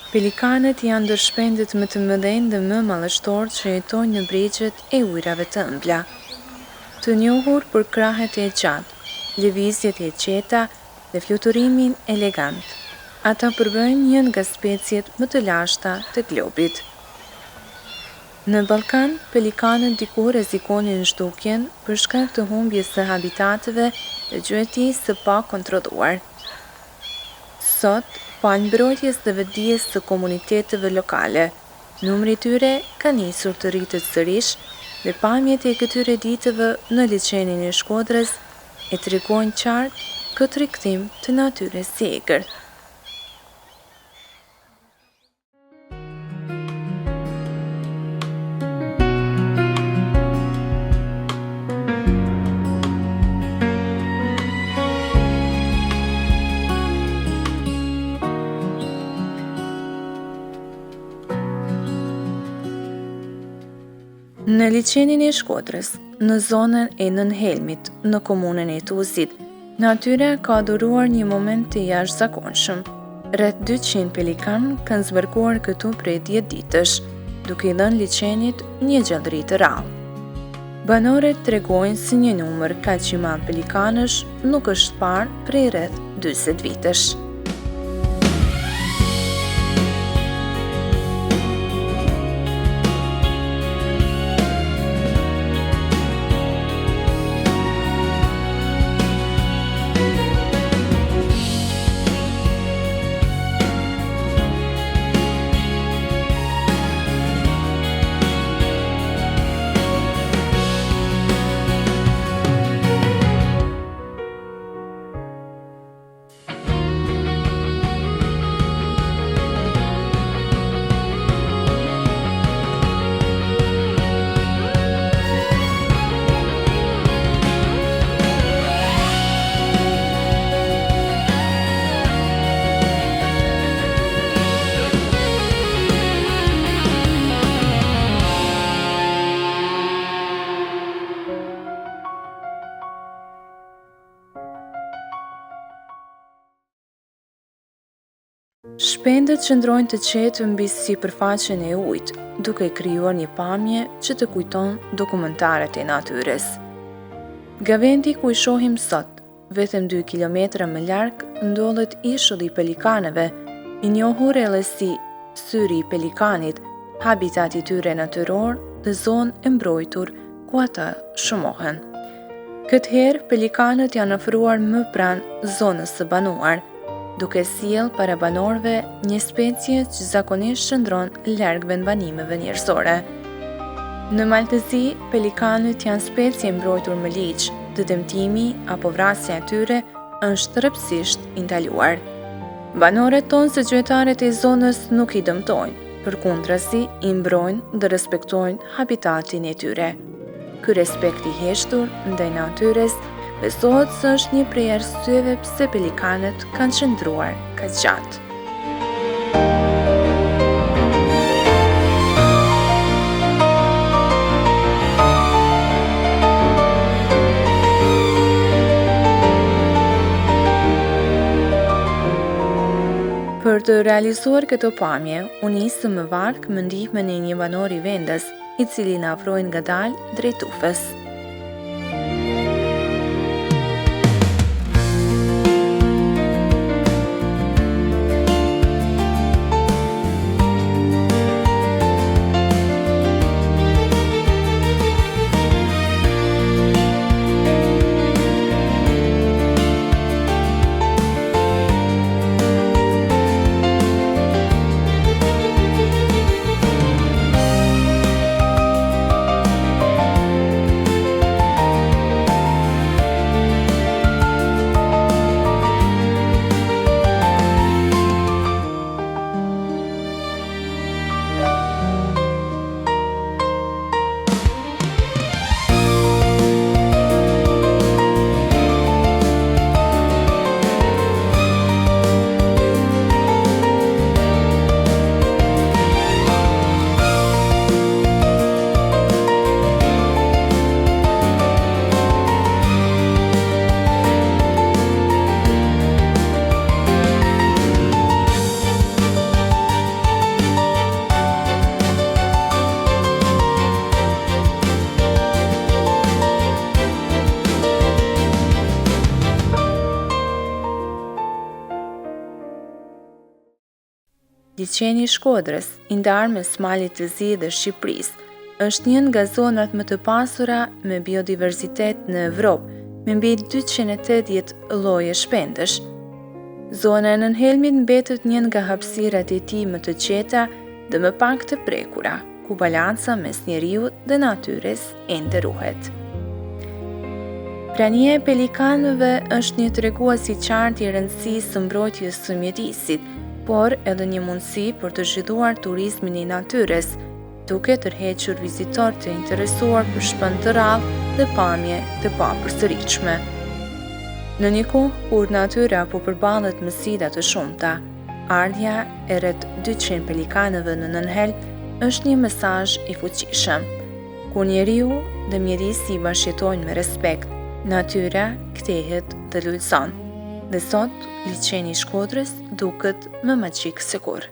Pelikanët janë ndër shpendët më të mëdhenj dhe më mallështorë që jetojnë në bregjet e ujrave të ëmbla. Të njohur për krahet e gjatë, lëvizjet e qeta dhe fluturimin elegant, ata përbëjnë njën nga speciet më të lashta të globit. Në Ballkan, pelikanët diku rrezikonin zhdukjen për shkak të humbjes së habitateve dhe gjuetijës së pakontrolluar. Sot, palë mbrojtjes dhe vetdijes së komuniteteve lokale, numri i tyre ka nisur të rritet sërish dhe pamjet e këtyre ditëve në liçenin e Shkodrës e tregojnë qartë këtë rikthim të natyrës së egër. Në liçenin e Shkodrës, në zonën e Nënhelmit, në komunën e Tuzit, natyra ka dhuruar një moment të jashtëzakonshëm. Rreth 200 pelikan kanë zbërkuar këtu prej 10 ditësh, duke I dhënë liçenit një gjallëri të rrallë. Banorët tregojnë se një numër kaq I madh pelikanësh nuk është parë prej rreth 40 vitesh. Shpendët qëndrojnë të qetë mbi sipërfaqen e ujit, duke krijuar një pamje që të kujton dokumentaret e natyrës. Nga vendi ku I shohim sot, vetëm 2 kilometra më larg, ndodhet ishulli I pelikanëve, I njohur edhe si syri I pelikanit, habitati I tyre natyror dhe zonë e mbrojtur ku ata shumohen. Këtë herë, pelikanët janë ofruar më pranë zonës së banuar, duke sjellë para banorëve një specie që zakonisht qëndron larg vendbanimeve njerëzore. Në Maltëzi, pelikanët janë specie mbrojtur me ligj, dhe dëmtimi apo vrasja e tyre është rreptësisht I ndaluar. Banorët tonë se gjuetaret e zonës nuk I dëmtojnë, përkundrazi I mbrojnë dhe respektojnë habitatin e tyre. Ky respekt I heshtur ndaj natyrës besohet se është një prej arsyeve pse pelikanët kanë qëndruar kaq gjatë. Për të realizuar këtë pamje, u nisëm me varg me ndihmën e një banori vendas, I cili na ofroi ngadalë drejt ufës. Liçeni i Shkodrës, i ndarë mes malit të Zi dhe Shqipërisë, është një nga zonat më të pasura me biodiverzitet në Evropë, me mbi 280 lloje shpendësh. Zona e Nënhelmit mbetet një nga hapësirat e tij më të qeta dhe më pak të prekura, ku balanca mes njeriut dhe natyrës ende ruhet. Prania e pelikanëve është një tregues i qartë i rëndësisë së mbrojtjes së mjedisit, por edhe një mundësi për të zhvilluar turizmin e natyrës, duke tërhequr vizitorë të interesuar për shpend të rrallë dhe pamje të papërsëritshme. Në një kohë kur natyra po përballet me sfida të shumta, ardhja e rreth 200 pelikanëve në Nënhelm është një mesazh i fuqishëm. Kur njeriu dhe mjedisi bashkëjetojnë me respekt, natyra kthehet dhe lulëson. Dhe sot, liçeni i Shkodrës duket më magjik se kur.